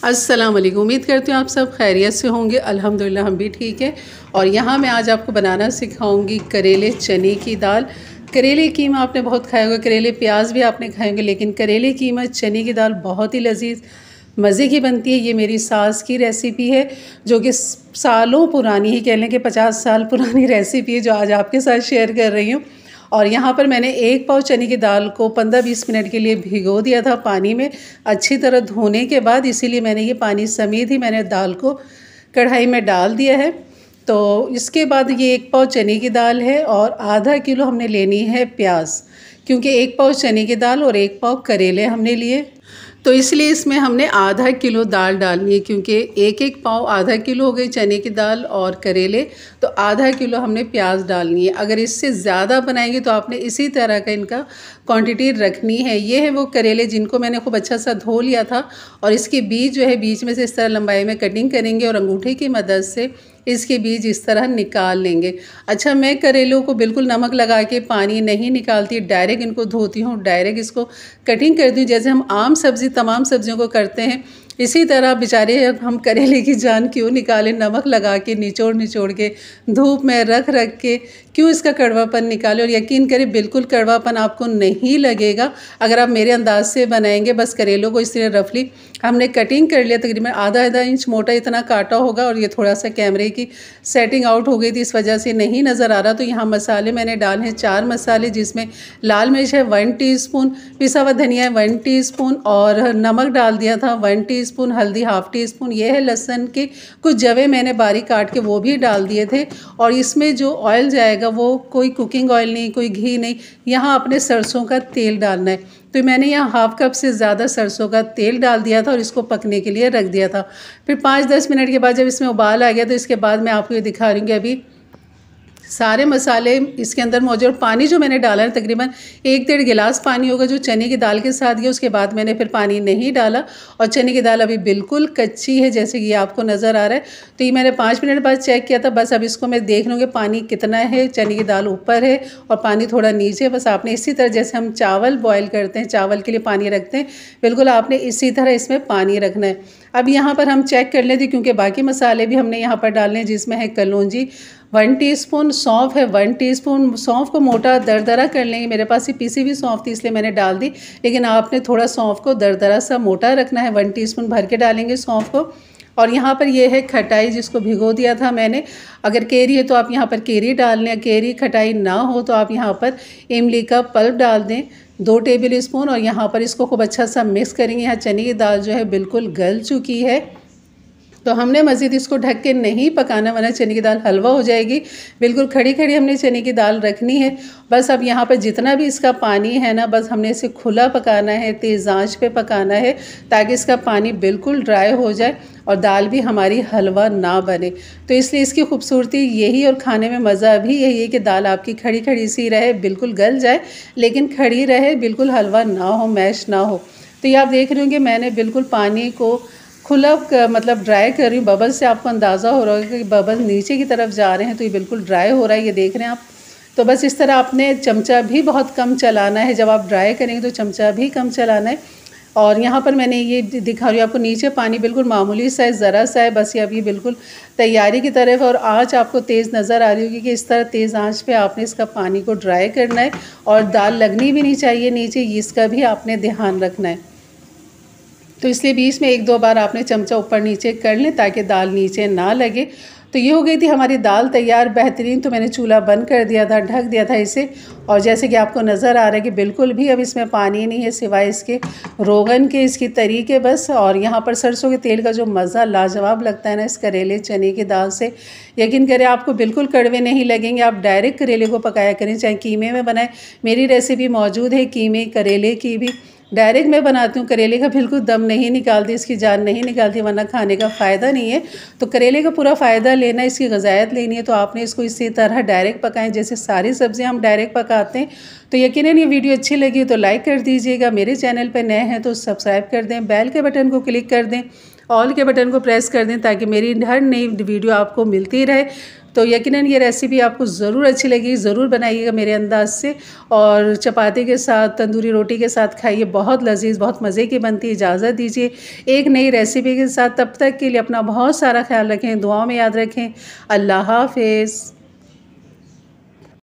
अस्सलाम वालेकुम। उम्मीद करती हूँ आप सब खैरियत से होंगे। अल्हम्दुलिल्लाह हम भी ठीक है। और यहाँ मैं आज आपको बनाना सिखाऊंगी करेले चने की दाल। करेले कीमा आपने बहुत खाया होगा, करेले प्याज भी आपने खाए होंगे, लेकिन करेले कीमा चने की दाल बहुत ही लजीज मज़े की बनती है। ये मेरी सास की रेसिपी है जो कि सालों पुरानी ही, कह लें कि 50 साल पुरानी रेसिपी है जो आज आपके साथ शेयर कर रही हूँ। और यहाँ पर मैंने 1 पाव चने की दाल को 15-20 मिनट के लिए भिगो दिया था पानी में अच्छी तरह धोने के बाद, इसीलिए मैंने ये पानी समेत ही मैंने दाल को कढ़ाई में डाल दिया है। तो इसके बाद ये 1 पाव चने की दाल है और आधा किलो हमने लेनी है प्याज, क्योंकि 1 पाव चने की दाल और 1 पाव करेले हमने लिए, तो इसलिए इसमें हमने आधा किलो दाल डालनी है। क्योंकि एक पाव आधा किलो हो गई चने की दाल और करेले, तो आधा किलो हमने प्याज डालनी है। अगर इससे ज़्यादा बनाएंगे तो आपने इसी तरह का इनका क्वांटिटी रखनी है। ये है वो करेले जिनको मैंने खूब अच्छा सा धो लिया था, और इसके बीज जो है बीच में से इस तरह लंबाई में कटिंग करेंगे और अंगूठे की मदद से इसके बीज इस तरह निकाल लेंगे। अच्छा, मैं करेलों को बिल्कुल नमक लगा के पानी नहीं निकालती, डायरेक्ट इनको धोती हूँ, डायरेक्ट इसको कटिंग करती हूँ जैसे हम आम सब्ज़ी तमाम सब्जियों को करते हैं। इसी तरह बेचारे हम करेले की जान क्यों निकालें, नमक लगा के निचोड़ के धूप में रख के क्यों इसका कड़वापन निकालें। और यकीन करें बिल्कुल कड़वापन आपको नहीं लगेगा अगर आप मेरे अंदाज से बनाएंगे। बस करेलों को इस तरह रफली हमने कटिंग कर लिया, तकरीबन आधा इंच मोटा इतना काटा होगा। और ये थोड़ा सा कैमरे की सेटिंग आउट हो गई थी, इस वजह से नहीं नज़र आ रहा। तो यहाँ मसाले मैंने डाले हैं 4 मसाले, जिसमें लाल मिर्च है 1 टीस्पून, पिसा हुआ धनिया है 1 टीस्पून, और नमक डाल दिया था 1 टीस्पून, हल्दी ½ टीस्पून। ये है लहसुन के कुछ जवे मैंने बारीक काट के वो भी डाल दिए थे। और इसमें जो ऑयल जाएगा वो कोई कुकिंग ऑयल नहीं, कोई घी नहीं, यहाँ अपने सरसों का तेल डालना है। तो मैंने यहाँ ½ कप से ज़्यादा सरसों का तेल डाल दिया था और इसको पकने के लिए रख दिया था। फिर 5-10 मिनट के बाद जब इसमें उबाल आ गया तो इसके बाद मैं आपको ये दिखा रही हूँ कि अभी सारे मसाले इसके अंदर मौजूद। और पानी जो मैंने डाला है तकरीबन 1-1.5 गिलास पानी होगा जो चने की दाल के साथ गया। उसके बाद मैंने फिर पानी नहीं डाला और चने की दाल अभी बिल्कुल कच्ची है जैसे कि ये आपको नज़र आ रहा है। तो ये मैंने 5 मिनट बाद चेक किया था। बस अब इसको मैं देख लूँगी पानी कितना है, चने की दाल ऊपर है और पानी थोड़ा नीचे। बस आपने इसी तरह जैसे हम चावल बॉयल करते हैं, चावल के लिए पानी रखते हैं, बिल्कुल आपने इसी तरह इसमें पानी रखना है। अब यहाँ पर हम चेक कर लेते क्योंकि बाकी मसाले भी हमने यहाँ पर डालने हैं, जिसमें है कलौंजी 1 टीस्पून, सौंफ है 1 टीस्पून। सौंफ को मोटा दरदरा कर लेंगे, मेरे पास ये पीसी हुई सौंफ थी इसलिए मैंने डाल दी, लेकिन आपने थोड़ा सौंफ को दरदरा सा मोटा रखना है। 1 टीस्पून भर के डालेंगे सौंफ को। और यहाँ पर ये है खटाई, जिसको भिगो दिया था मैंने। अगर केरी है तो आप यहाँ पर केरी डाल लें, केरी खटाई ना हो तो आप यहाँ पर इमली का पल्प डाल दें 2 टेबल स्पून। और यहाँ पर इसको खूब अच्छा सा मिक्स करेंगे। यहाँ चने की दाल जो है बिल्कुल गल चुकी है, तो हमने मज़ीद इसको ढक के नहीं पकाना, वरना चने की दाल हलवा हो जाएगी। बिल्कुल खड़ी खड़ी हमने चने की दाल रखनी है। बस अब यहाँ पर जितना भी इसका पानी है ना, बस हमने इसे खुला पकाना है, तेज़ आंच पे पकाना है, ताकि इसका पानी बिल्कुल ड्राई हो जाए और दाल भी हमारी हलवा ना बने। तो इसलिए इसकी खूबसूरती यही और खाने में मज़ा भी यही है कि दाल आपकी खड़ी खड़ी सी रहे, बिल्कुल गल जाए लेकिन खड़ी रहे, बिल्कुल हलवा ना हो, मैश ना हो। तो ये आप देख रहे हो कि मैंने बिल्कुल पानी को खुला मतलब ड्राई कर रही हूँ। बबल से आपको अंदाज़ा हो रहा है कि बबल नीचे की तरफ जा रहे हैं, तो ये बिल्कुल ड्राई हो रहा है, ये देख रहे हैं आप। तो बस इस तरह आपने चमचा भी बहुत कम चलाना है, जब आप ड्राई करेंगे तो चमचा भी कम चलाना है। और यहाँ पर मैंने ये दिखा रही हूँ आपको, नीचे पानी बिल्कुल मामूली सा है, ज़रा सा है, बस ये अभी बिल्कुल तैयारी की तरफ। और आँच आपको तेज़ नज़र आ रही होगी कि इस तरह तेज़ आँच पे आपने इसका पानी को ड्राई करना है, और दाल लगनी भी नहीं चाहिए नीचे, इसका भी आपने ध्यान रखना है। तो इसलिए बीच में 1-2 बार आपने चमचा ऊपर नीचे कर लें ताकि दाल नीचे ना लगे। तो ये हो गई थी हमारी दाल तैयार बेहतरीन। तो मैंने चूल्हा बंद कर दिया था, ढक दिया था इसे। और जैसे कि आपको नज़र आ रहा है कि बिल्कुल भी अब इसमें पानी नहीं है सिवाय इसके रोगन के, इसकी तरी के बस। और यहाँ पर सरसों के तेल का जो मज़ा लाजवाब लगता है ना इस करेले चने की दाल से, यकीन करें आपको बिल्कुल कड़वे नहीं लगेंगे। आप डायरेक्ट करेले को पकाया करें, चाहे कीमे में बनाएं। मेरी रेसिपी मौजूद है कीमे करेले की भी, डायरेक्ट मैं बनाती हूँ। करेले का बिल्कुल दम नहीं निकालती, इसकी जान नहीं निकालती, वरना खाने का फ़ायदा नहीं है। तो करेले का पूरा फ़ायदा लेना, इसकी ग़िज़ायत लेनी है, तो आपने इसको इसी तरह डायरेक्ट पकाएं जैसे सारी सब्ज़ियाँ हम डायरेक्ट पकाते हैं। तो यकीनन ये वीडियो अच्छी लगी तो लाइक कर दीजिएगा, मेरे चैनल पर नए हैं तो सब्सक्राइब कर दें, बेल के बटन को क्लिक कर दें, ऑल के बटन को प्रेस कर दें ताकि मेरी हर नई वीडियो आपको मिलती रहे। तो यकीनन ये रेसिपी आपको ज़रूर अच्छी लगेगी, ज़रूर बनाइएगा मेरे अंदाज़ से। और चपाती के साथ, तंदूरी रोटी के साथ खाइए, बहुत लज़ीज़, बहुत मज़े की बनती है। इजाज़त दीजिए एक नई रेसिपी के साथ, तब तक के लिए अपना बहुत सारा ख्याल रखें, दुआओं में याद रखें। अल्लाह हाफ़िज़।